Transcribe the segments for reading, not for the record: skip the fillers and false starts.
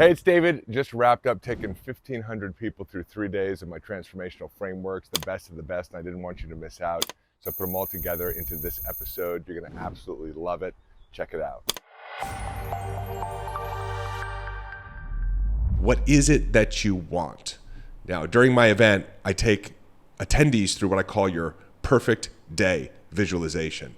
Hey, it's David. Just wrapped up taking 1,500 people through 3 days of my transformational frameworks, the best of the best, and I didn't want you to miss out. So I put them all together into this episode. You're going to absolutely love it. Check it out. What is it that you want? Now, during my event, I take attendees through what I call your perfect day visualization.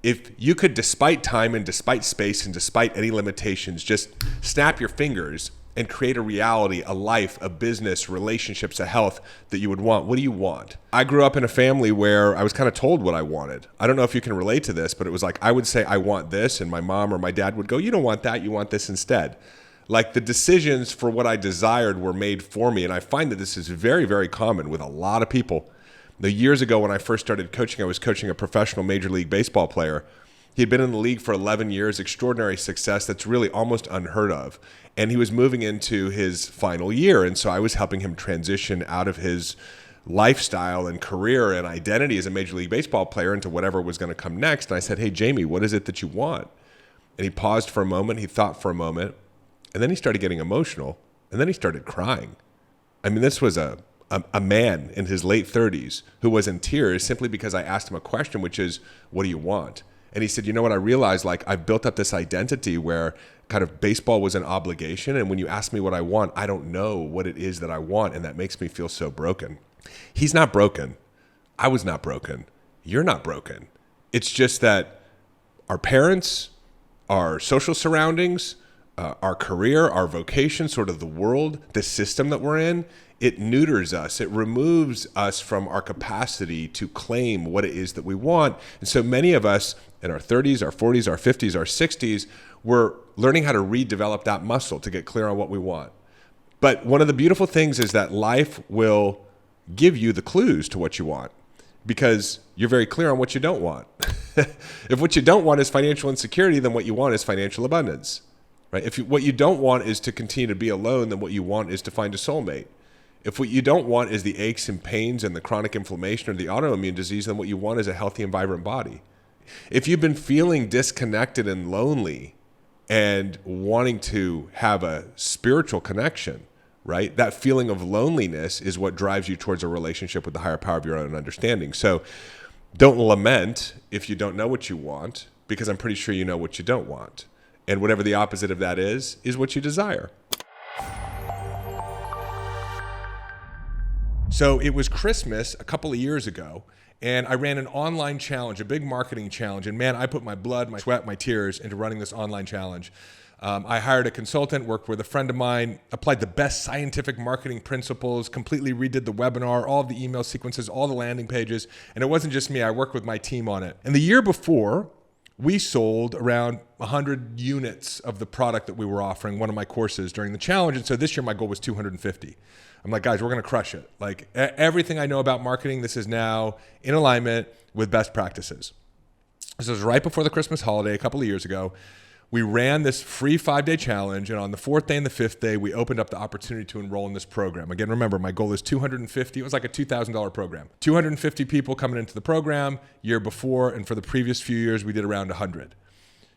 If you could, despite time and despite space and despite any limitations, just snap your fingers and create a reality, a life, a business, relationships, a health that you would want, what do you want? I grew up in a family where I was kind of told what I wanted. I don't know if you can relate to this, but it was like I would say, I want this, and my mom or my dad would go, you don't want that, you want this instead. Like the decisions for what I desired were made for me, and I find that this is very, very common with a lot of people. The years ago when I first started coaching, I was coaching a professional Major League Baseball player. He had been in the league for 11 years, extraordinary success that's really almost unheard of. And he was moving into his final year. And so I was helping him transition out of his lifestyle and career and identity as a Major League Baseball player into whatever was going to come next. And I said, hey, Jamie, what is it that you want? And he paused for a moment. He thought for a moment. And then he started getting emotional. And then he started crying. I mean, this was a man in his late 30s who was in tears simply because I asked him a question, which is, what do you want? And he said, you know what, I realized like I've built up this identity where kind of baseball was an obligation. And when you ask me what I want, I don't know what it is that I want. And that makes me feel so broken. He's not broken. I was not broken. You're not broken. It's just that our parents, our social surroundings, our career, our vocation, sort of the world, the system that we're in, it neuters us. It removes us from our capacity to claim what it is that we want. And so many of us in our 30s, our 40s, our 50s, our 60s, we're learning how to redevelop that muscle to get clear on what we want. But one of the beautiful things is that life will give you the clues to what you want because you're very clear on what you don't want. If what you don't want is financial insecurity, then what you want is financial abundance. Right? If what you don't want is to continue to be alone, then what you want is to find a soulmate. If what you don't want is the aches and pains and the chronic inflammation or the autoimmune disease, then what you want is a healthy and vibrant body. If you've been feeling disconnected and lonely and wanting to have a spiritual connection, right? That feeling of loneliness is what drives you towards a relationship with the higher power of your own understanding. So don't lament if you don't know what you want, because I'm pretty sure you know what you don't want. And whatever the opposite of that is what you desire. So it was Christmas a couple of years ago, and I ran an online challenge, a big marketing challenge. And man, I put my blood, my sweat, my tears into running this online challenge. I hired a consultant, worked with a friend of mine, applied the best scientific marketing principles, completely redid the webinar, all of the email sequences, all the landing pages. And it wasn't just me, I worked with my team on it. And the year before, we sold around 100 units of the product that we were offering, one of my courses during the challenge. And so this year my goal was 250. I'm like, guys, we're going to crush it. Like everything I know about marketing, this is now in alignment with best practices. This was right before the Christmas holiday a couple of years ago. We ran this free 5-day challenge. And on the 4th day and the 5th day, we opened up the opportunity to enroll in this program. Again, remember, my goal is 250. It was like a $2,000 program. 250 people coming into the program year before. And for the previous few years, we did around 100.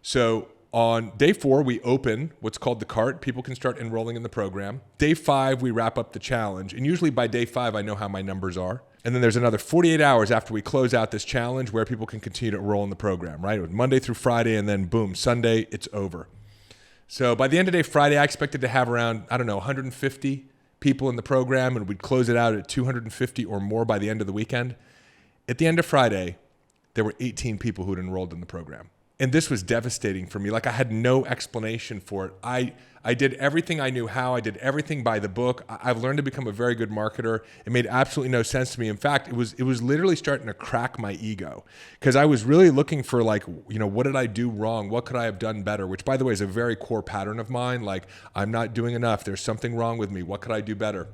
So on day 4, we open what's called the cart. People can start enrolling in the program. Day 5, we wrap up the challenge. And usually by day 5, I know how my numbers are. And then there's another 48 hours after we close out this challenge where people can continue to enroll in the program, right? It was Monday through Friday, and then boom, Sunday, it's over. So by the end of day Friday, I expected to have around, 150 people in the program, and we'd close it out at 250 or more by the end of the weekend. At the end of Friday, there were 18 people who had enrolled in the program. And this was devastating for me. Like I had no explanation for it. I did everything I knew how. I did everything by the book. I've learned to become a very good marketer. It made absolutely no sense to me. In fact, it was literally starting to crack my ego because I was really looking for what did I do wrong? What could I have done better? Which, by the way, is a very core pattern of mine. Like I'm not doing enough. There's something wrong with me. What could I do better?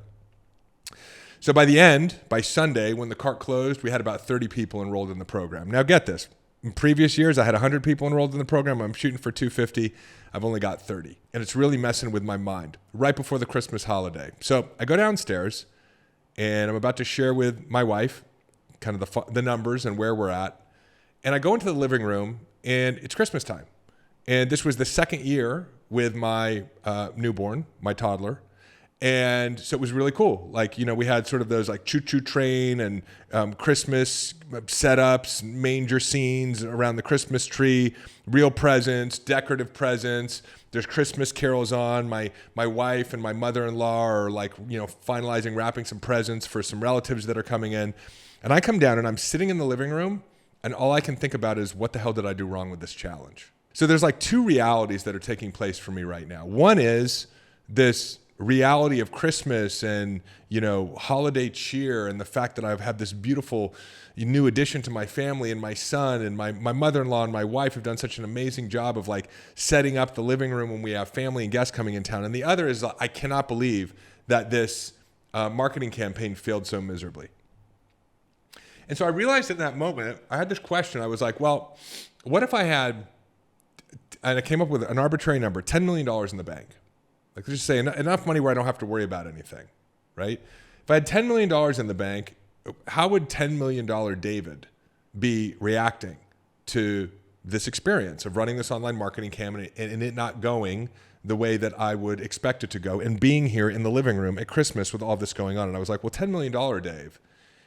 So by Sunday, when the cart closed, we had about 30 people enrolled in the program. Now get this. In previous years, I had 100 people enrolled in the program. I'm shooting for 250. I've only got 30. And it's really messing with my mind right before the Christmas holiday. So I go downstairs and I'm about to share with my wife kind of the numbers and where we're at. And I go into the living room and it's Christmas time. And this was the second year with my newborn, my toddler. And so it was really cool. Like, we had sort of those like choo-choo train and Christmas setups, manger scenes around the Christmas tree, real presents, decorative presents. There's Christmas carols on. My wife and my mother-in-law are like, finalizing, wrapping some presents for some relatives that are coming in. And I come down and I'm sitting in the living room and all I can think about is what the hell did I do wrong with this challenge? So there's like two realities that are taking place for me right now. One is this reality of Christmas and, holiday cheer and the fact that I've had this beautiful new addition to my family and my son and my mother-in-law and my wife have done such an amazing job of like setting up the living room when we have family and guests coming in town. And the other is I cannot believe that this marketing campaign failed so miserably. And so I realized in that moment, I had this question. I was like, well, what if I had, and I came up with an arbitrary number, $10 million in the bank. Like, let's just say enough money where I don't have to worry about anything, right? If I had $10 million in the bank, how would $10 million David be reacting to this experience of running this online marketing campaign and it not going the way that I would expect it to go and being here in the living room at Christmas with all this going on? And I was like, well, $10 million Dave,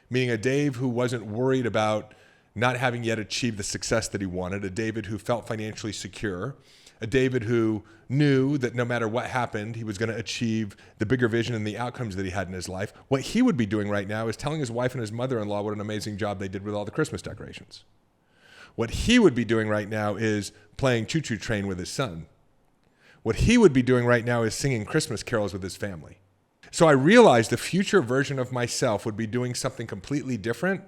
meaning a Dave who wasn't worried about not having yet achieved the success that he wanted, a David who felt financially secure, a David who knew that no matter what happened, he was going to achieve the bigger vision and the outcomes that he had in his life. What he would be doing right now is telling his wife and his mother-in-law what an amazing job they did with all the Christmas decorations. What he would be doing right now is playing choo-choo train with his son. What he would be doing right now is singing Christmas carols with his family. So I realized the future version of myself would be doing something completely different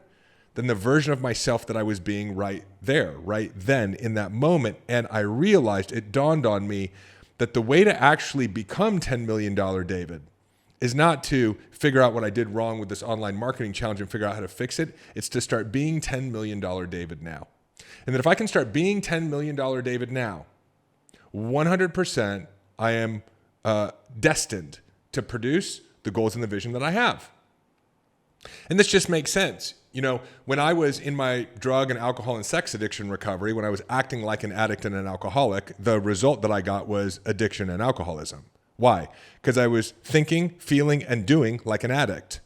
than the version of myself that I was being right there, right then in that moment. And I realized, it dawned on me that the way to actually become $10 million David is not to figure out what I did wrong with this online marketing challenge and figure out how to fix it. It's to start being $10 million David now. And that if I can start being $10 million David now, 100% I am destined to produce the goals and the vision that I have. And this just makes sense. When I was in my drug and alcohol and sex addiction recovery, when I was acting like an addict and an alcoholic, the result that I got was addiction and alcoholism. Why? Because I was thinking, feeling, and doing like an addict.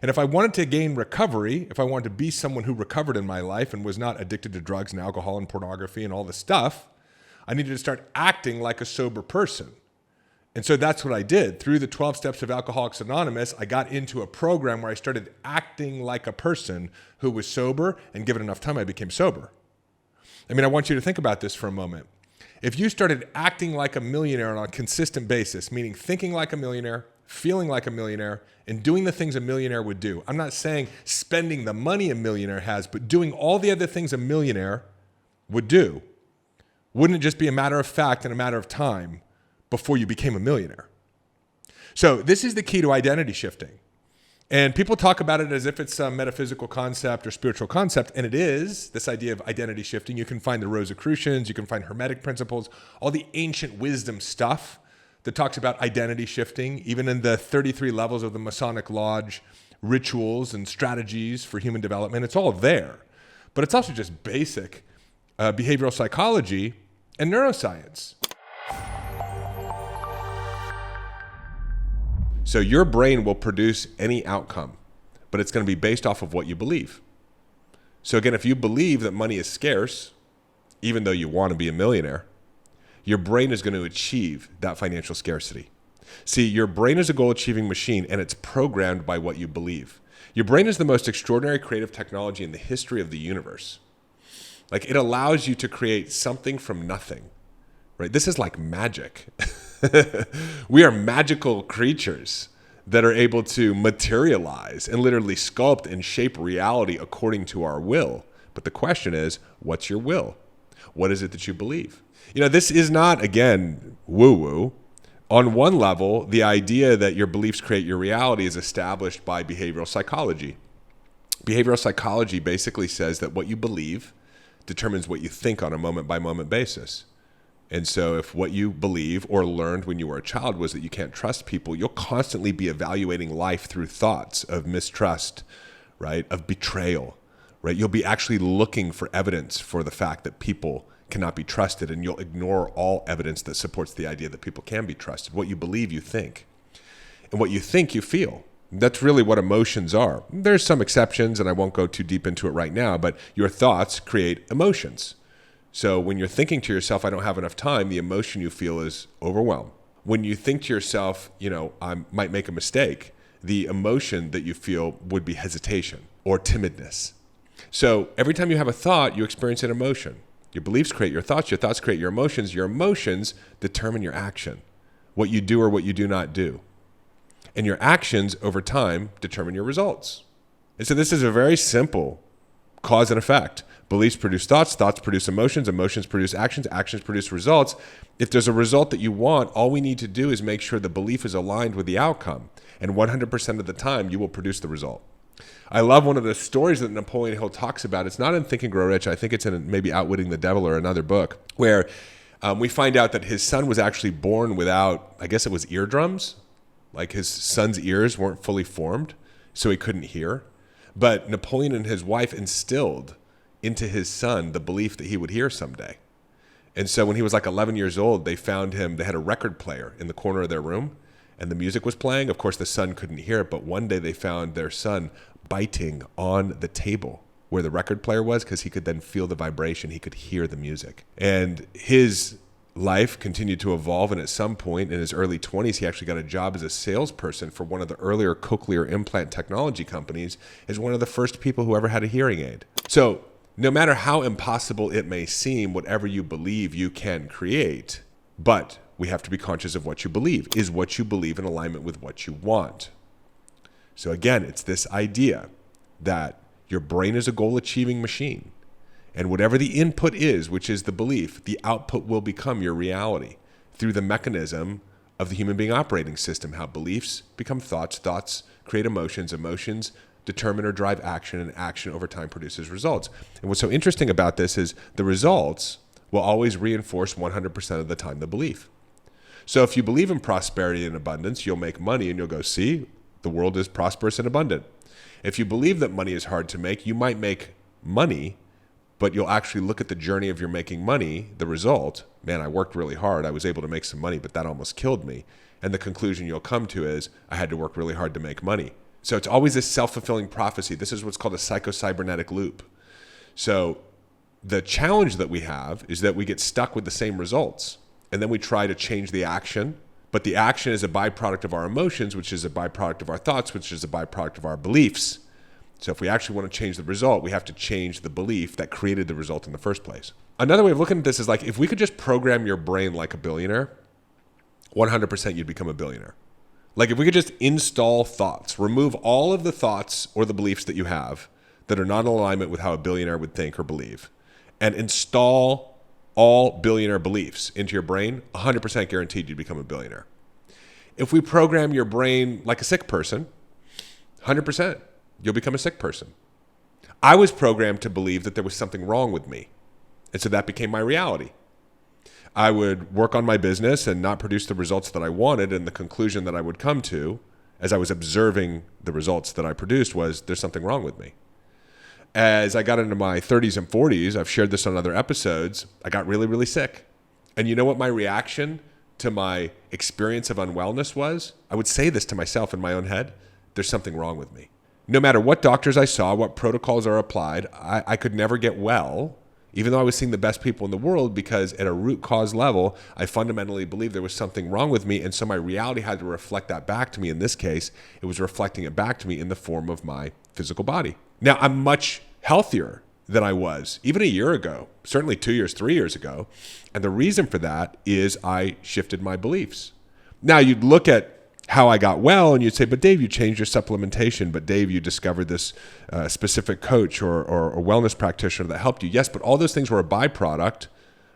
And if I wanted to gain recovery, if I wanted to be someone who recovered in my life and was not addicted to drugs and alcohol and pornography and all this stuff, I needed to start acting like a sober person. And so that's what I did. Through the 12 Steps of Alcoholics Anonymous, I got into a program where I started acting like a person who was sober, and given enough time, I became sober. I want you to think about this for a moment. If you started acting like a millionaire on a consistent basis, meaning thinking like a millionaire, feeling like a millionaire, and doing the things a millionaire would do. I'm not saying spending the money a millionaire has, but doing all the other things a millionaire would do. Wouldn't it just be a matter of fact and a matter of time before you became a millionaire? So this is the key to identity shifting. And people talk about it as if it's some metaphysical concept or spiritual concept, and it is, this idea of identity shifting. You can find the Rosicrucians, you can find Hermetic principles, all the ancient wisdom stuff that talks about identity shifting, even in the 33 levels of the Masonic Lodge rituals and strategies for human development. It's all there. But it's also just basic behavioral psychology and neuroscience. So your brain will produce any outcome, but it's going to be based off of what you believe. So again, if you believe that money is scarce, even though you want to be a millionaire, your brain is going to achieve that financial scarcity. See, your brain is a goal-achieving machine, and it's programmed by what you believe. Your brain is the most extraordinary creative technology in the history of the universe. Like, it allows you to create something from nothing, right? This is like magic. We are magical creatures that are able to materialize and literally sculpt and shape reality according to our will. But the question is, what's your will? What is it that you believe? This is not, again, woo-woo. On one level, the idea that your beliefs create your reality is established by behavioral psychology. Behavioral psychology basically says that what you believe determines what you think on a moment-by-moment basis. And so if what you believe or learned when you were a child was that you can't trust people, you'll constantly be evaluating life through thoughts of mistrust, right? Of betrayal, right? You'll be actually looking for evidence for the fact that people cannot be trusted, and you'll ignore all evidence that supports the idea that people can be trusted. What you believe, you think. And what you think, you feel. That's really what emotions are. There's some exceptions, and I won't go too deep into it right now, but your thoughts create emotions. So when you're thinking to yourself, I don't have enough time, the emotion you feel is overwhelm. When you think to yourself, I might make a mistake, the emotion that you feel would be hesitation or timidness. So every time you have a thought, you experience an emotion. Your beliefs create your thoughts create your emotions determine your action, what you do or what you do not do. And your actions over time determine your results. And so this is a very simple cause and effect. Beliefs produce thoughts produce emotions produce actions produce results. If there's a result that you want, all we need to do is make sure the belief is aligned with the outcome. And 100% of the time, you will produce the result. I love one of the stories that Napoleon Hill talks about. It's not in Think and Grow Rich. I think it's in maybe Outwitting the Devil or another book, where we find out that his son was actually born without, I guess it was eardrums. Like his son's ears weren't fully formed, so he couldn't hear. But Napoleon and his wife instilled into his son the belief that he would hear someday. And so when he was like 11 years old, they found him, they had a record player in the corner of their room, and the music was playing. Of course, the son couldn't hear it, but one day they found their son biting on the table where the record player was, because he could then feel the vibration, he could hear the music. And his life continued to evolve, and at some point in his early 20s, he actually got a job as a salesperson for one of the earlier cochlear implant technology companies, as one of the first people who ever had a hearing aid. So no matter how impossible it may seem, whatever you believe you can create, but we have to be conscious of what you believe. Is what you believe in alignment with what you want? So again, it's this idea that your brain is a goal-achieving machine. And whatever the input is, which is the belief, the output will become your reality through the mechanism of the human being operating system, how beliefs become thoughts, thoughts create emotions, emotions determine or drive action, and action over time produces results. And what's so interesting about this is the results will always reinforce 100% of the time the belief. So if you believe in prosperity and abundance, you'll make money and you'll go, see, the world is prosperous and abundant. If you believe that money is hard to make, you might make money, but you'll actually look at the journey of your making money, the result, man, I worked really hard. I was able to make some money, but that almost killed me. And the conclusion you'll come to is, I had to work really hard to make money. So it's always this self-fulfilling prophecy. This is what's called a psychocybernetic loop. So the challenge that we have is that we get stuck with the same results. And then we try to change the action. But the action is a byproduct of our emotions, which is a byproduct of our thoughts, which is a byproduct of our beliefs. So if we actually want to change the result, we have to change the belief that created the result in the first place. Another way of looking at this is like, if we could just program your brain like a billionaire, 100% you'd become a billionaire. Like if we could just install thoughts, remove all of the thoughts or the beliefs that you have that are not in alignment with how a billionaire would think or believe, and install all billionaire beliefs into your brain, 100% guaranteed you'd become a billionaire. If we program your brain like a sick person, 100%. You'll become a sick person. I was programmed to believe that there was something wrong with me. And so that became my reality. I would work on my business and not produce the results that I wanted. And the conclusion that I would come to as I was observing the results that I produced was, there's something wrong with me. As I got into my 30s and 40s, I've shared this on other episodes, I got really, really sick. And you know what my reaction to my experience of unwellness was? I would say this to myself in my own head, there's something wrong with me. No matter what doctors I saw, what protocols are applied, I could never get well, even though I was seeing the best people in the world, because at a root cause level, I fundamentally believed there was something wrong with me. And so my reality had to reflect that back to me. In this case, it was reflecting it back to me in the form of my physical body. Now, I'm much healthier than I was even a year ago, certainly 2 years, 3 years ago. And the reason for that is I shifted my beliefs. Now, you'd look at how I got well, and you'd say, but Dave, you changed your supplementation. But Dave, you discovered this specific coach or wellness practitioner that helped you. Yes, but all those things were a byproduct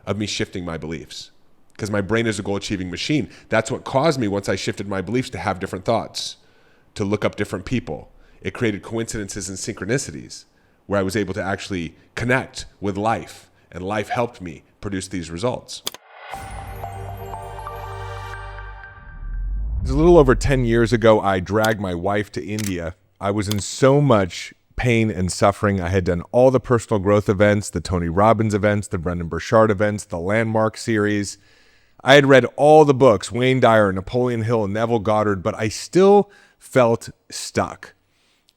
of me shifting my beliefs, because my brain is a goal-achieving machine. That's what caused me, once I shifted my beliefs, to have different thoughts, to look up different people. It created coincidences and synchronicities where I was able to actually connect with life, and life helped me produce these results. It was a little over 10 years ago, I dragged my wife to India. I was in so much pain and suffering. I had done all the personal growth events, the Tony Robbins events, the Brendan Burchard events, the Landmark series. I had read all the books, Wayne Dyer, Napoleon Hill, Neville Goddard, but I still felt stuck.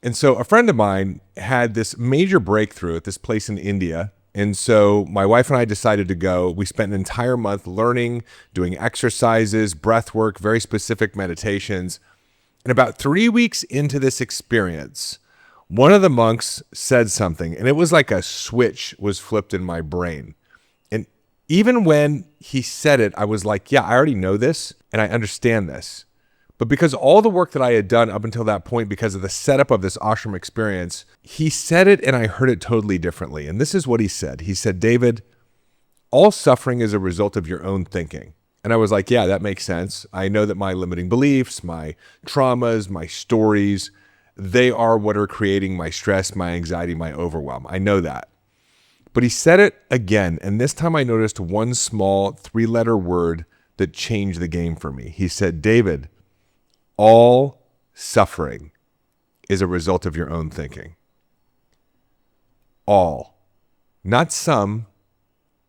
And so a friend of mine had this major breakthrough at this place in India. And so my wife and I decided to go. We spent an entire month learning, doing exercises, breath work, very specific meditations. And about 3 weeks into this experience, one of the monks said something, and it was like a switch was flipped in my brain. And even when he said it, I was like, yeah, I already know this and I understand this. But because all the work that I had done up until that point, because of the setup of this ashram experience, he said it and I heard it totally differently. And this is what he said. He said, David, all suffering is a result of your own thinking. And I was like, yeah, that makes sense. I know that my limiting beliefs, my traumas, my stories, they are what are creating my stress, my anxiety, my overwhelm. I know that. But he said it again. And this time I noticed one small 3-letter word that changed the game for me. He said, David, all suffering is a result of your own thinking. All. Not some,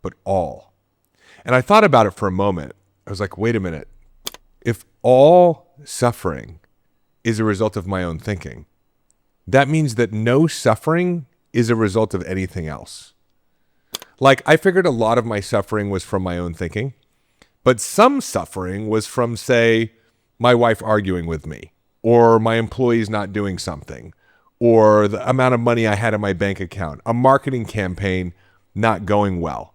but all. And I thought about it for a moment. I was like, wait a minute. If all suffering is a result of my own thinking, that means that no suffering is a result of anything else. Like, I figured a lot of my suffering was from my own thinking, but some suffering was from, say, my wife arguing with me, or my employees not doing something, or the amount of money I had in my bank account, a marketing campaign not going well.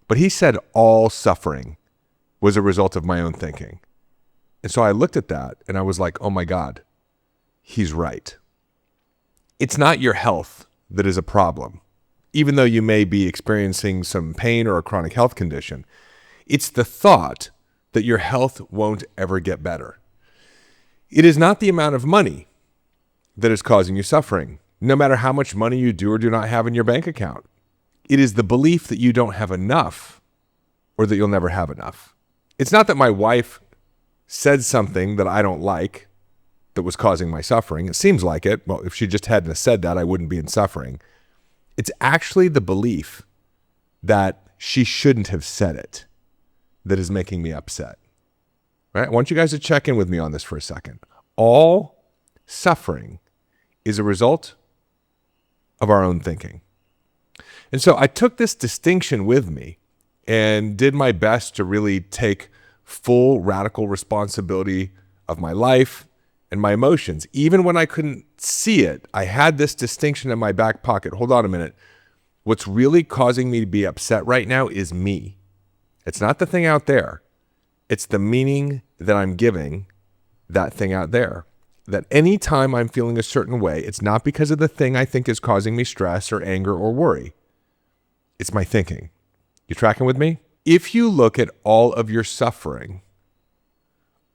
But he said all suffering was a result of my own thinking. And so I looked at that and I was like, oh my God, he's right. It's not your health that is a problem, even though you may be experiencing some pain or a chronic health condition. It's the thought that your health won't ever get better. It is not the amount of money that is causing you suffering, no matter how much money you do or do not have in your bank account. It is the belief that you don't have enough or that you'll never have enough. It's not that my wife said something that I don't like that was causing my suffering. It seems like it. Well, if she just hadn't said that, I wouldn't be in suffering. It's actually the belief that she shouldn't have said it that is making me upset. Right? I want you guys to check in with me on this for a second. All suffering is a result of our own thinking. And so I took this distinction with me and did my best to really take full radical responsibility of my life and my emotions. Even when I couldn't see it, I had this distinction in my back pocket. Hold on a minute. What's really causing me to be upset right now is me. It's not the thing out there. It's the meaning that I'm giving that thing out there. That anytime I'm feeling a certain way, it's not because of the thing I think is causing me stress or anger or worry. It's my thinking. You tracking with me? If you look at all of your suffering,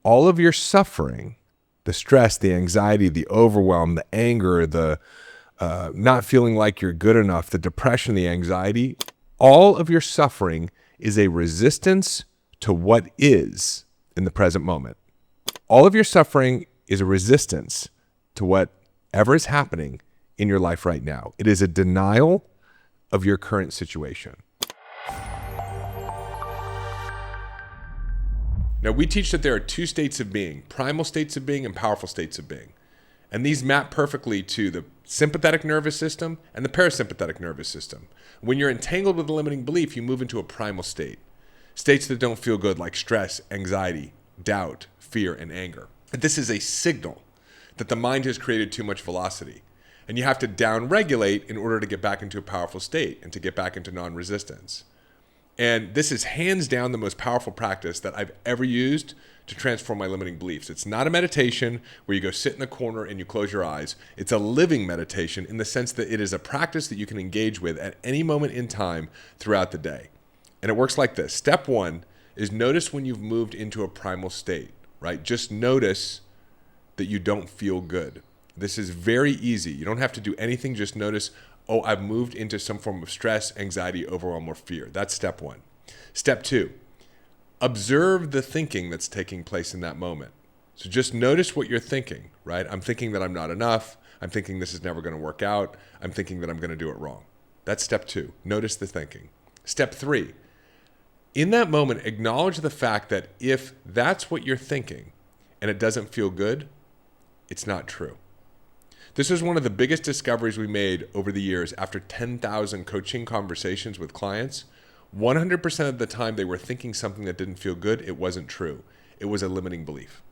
the stress, the anxiety, the overwhelm, the anger, the not feeling like you're good enough, the depression, the anxiety, all of your suffering is a resistance to what is in the present moment. All of your suffering is a resistance to whatever is happening in your life right now. It is a denial of your current situation. Now, we teach that there are 2 states of being, primal states of being and powerful states of being. And these map perfectly to the sympathetic nervous system and the parasympathetic nervous system. When you're entangled with a limiting belief, you move into a primal state. States that don't feel good, like stress, anxiety, doubt, fear, and anger. And this is a signal that the mind has created too much velocity. And you have to down-regulate in order to get back into a powerful state and to get back into non-resistance. And this is hands down the most powerful practice that I've ever used to transform my limiting beliefs. It's not a meditation where you go sit in the corner and you close your eyes. It's a living meditation in the sense that it is a practice that you can engage with at any moment in time throughout the day. And it works like this. Step 1 is notice when you've moved into a primal state, right? Just notice that you don't feel good. This is very easy. You don't have to do anything. Just notice, oh, I've moved into some form of stress, anxiety, overwhelm, or fear. That's step 1. Step 2, observe the thinking that's taking place in that moment. So just notice what you're thinking, right? I'm thinking that I'm not enough. I'm thinking this is never going to work out. I'm thinking that I'm going to do it wrong. That's step 2. Notice the thinking. Step 3, in that moment, acknowledge the fact that if that's what you're thinking and it doesn't feel good, it's not true. This is one of the biggest discoveries we made over the years after 10,000 coaching conversations with clients. 100% of the time they were thinking something that didn't feel good, it wasn't true. It was a limiting belief.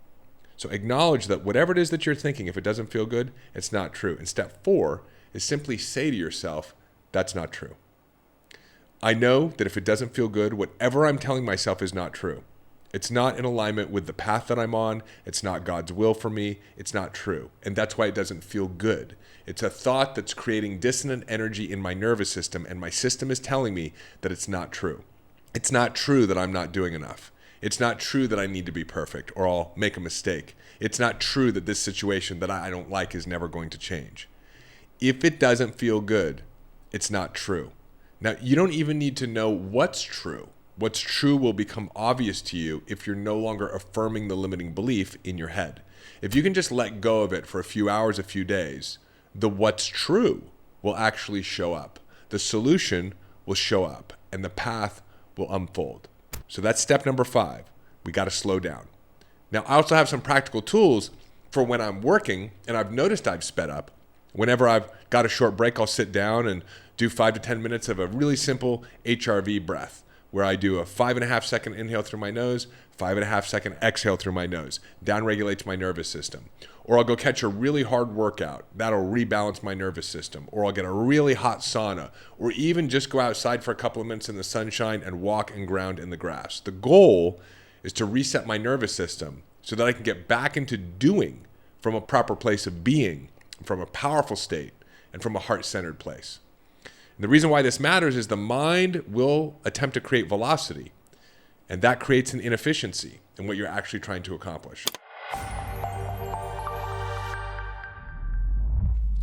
So acknowledge that whatever it is that you're thinking, if it doesn't feel good, it's not true. And step 4 is simply say to yourself, that's not true. I know that if it doesn't feel good, whatever I'm telling myself is not true. It's not in alignment with the path that I'm on. It's not God's will for me. It's not true. And that's why it doesn't feel good. It's a thought that's creating dissonant energy in my nervous system, and my system is telling me that it's not true. It's not true that I'm not doing enough. It's not true that I need to be perfect or I'll make a mistake. It's not true that this situation that I don't like is never going to change. If it doesn't feel good, it's not true. Now, you don't even need to know what's true. What's true will become obvious to you if you're no longer affirming the limiting belief in your head. If you can just let go of it for a few hours, a few days, the what's true will actually show up. The solution will show up and the path will unfold. So that's step number 5. We got to slow down. Now, I also have some practical tools for when I'm working and I've noticed I've sped up. Whenever I've got a short break, I'll sit down and do 5 to 10 minutes of a really simple HRV breath, where I do a 5.5 second inhale through my nose, 5.5 second exhale through my nose. Down regulates my nervous system. Or I'll go catch a really hard workout. That'll rebalance my nervous system. Or I'll get a really hot sauna. Or even just go outside for a couple of minutes in the sunshine and walk and ground in the grass. The goal is to reset my nervous system so that I can get back into doing from a proper place of being, from a powerful state, and from a heart-centered place. And the reason why this matters is the mind will attempt to create velocity, and that creates an inefficiency in what you're actually trying to accomplish.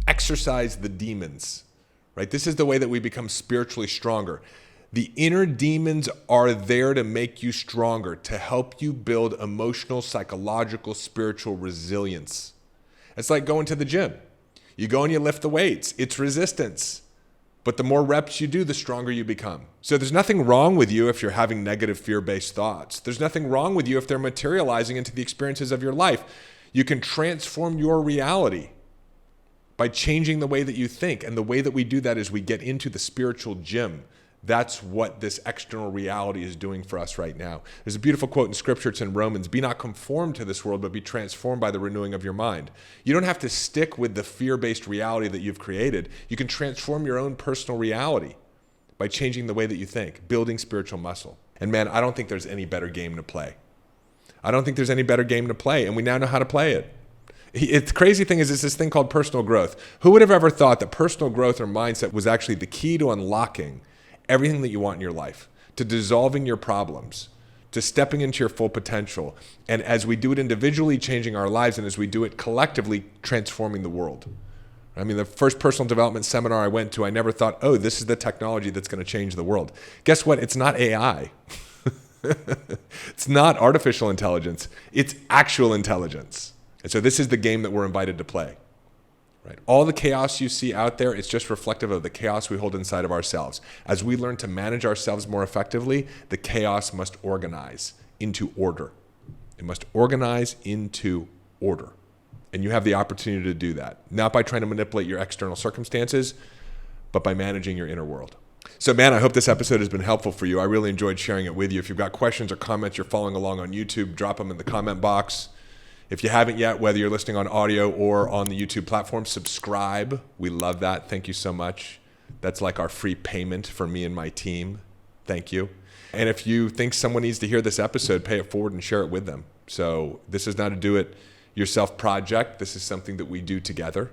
Exercise the demons, right? This is the way that we become spiritually stronger. The inner demons are there to make you stronger, to help you build emotional, psychological, spiritual resilience. It's like going to the gym. You go and you lift the weights. It's resistance. But the more reps you do, the stronger you become. So there's nothing wrong with you if you're having negative fear-based thoughts. There's nothing wrong with you if they're materializing into the experiences of your life. You can transform your reality by changing the way that you think. And the way that we do that is we get into the spiritual gym. That's what this external reality is doing for us right now. There's a beautiful quote in scripture. It's in Romans. Be not conformed to this world, but be transformed by the renewing of your mind. You don't have to stick with the fear-based reality that you've created. You can transform your own personal reality by changing the way that you think, building spiritual muscle. And man, I don't think there's any better game to play. I don't think there's any better game to play, and we now know how to play it. The crazy thing is, it's this thing called personal growth. Who would have ever thought that personal growth or mindset was actually the key to unlocking everything that you want in your life, to dissolving your problems, to stepping into your full potential, and as we do it individually, changing our lives, and as we do it collectively, transforming the world. I mean, the first personal development seminar I went to, I never thought, oh, this is the technology that's going to change the world. Guess what? It's not AI. It's not artificial intelligence. It's actual intelligence. And so this is the game that we're invited to play. Right? All the chaos you see out there, it's just reflective of the chaos we hold inside of ourselves. As we learn to manage ourselves more effectively, the chaos must organize into order. It must organize into order. And you have the opportunity to do that, not by trying to manipulate your external circumstances, but by managing your inner world. So man, I hope this episode has been helpful for you. I really enjoyed sharing it with you. If you've got questions or comments, you're following along on YouTube, drop them in the comment box. If you haven't yet, whether you're listening on audio or on the YouTube platform, subscribe. We love that. Thank you so much. That's like our free payment for me and my team. Thank you. And if you think someone needs to hear this episode, pay it forward and share it with them. So this is not a do-it-yourself project. This is something that we do together.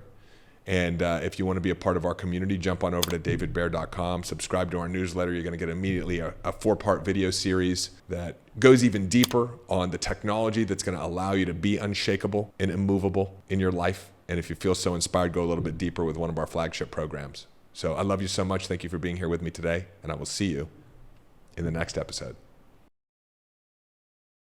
And if you want to be a part of our community, jump on over to davidbear.com, subscribe to our newsletter. You're going to get immediately a 4-part video series that goes even deeper on the technology that's going to allow you to be unshakable and immovable in your life. And if you feel so inspired, go a little bit deeper with one of our flagship programs. So I love you so much. Thank you for being here with me today, and I will see you in the next episode.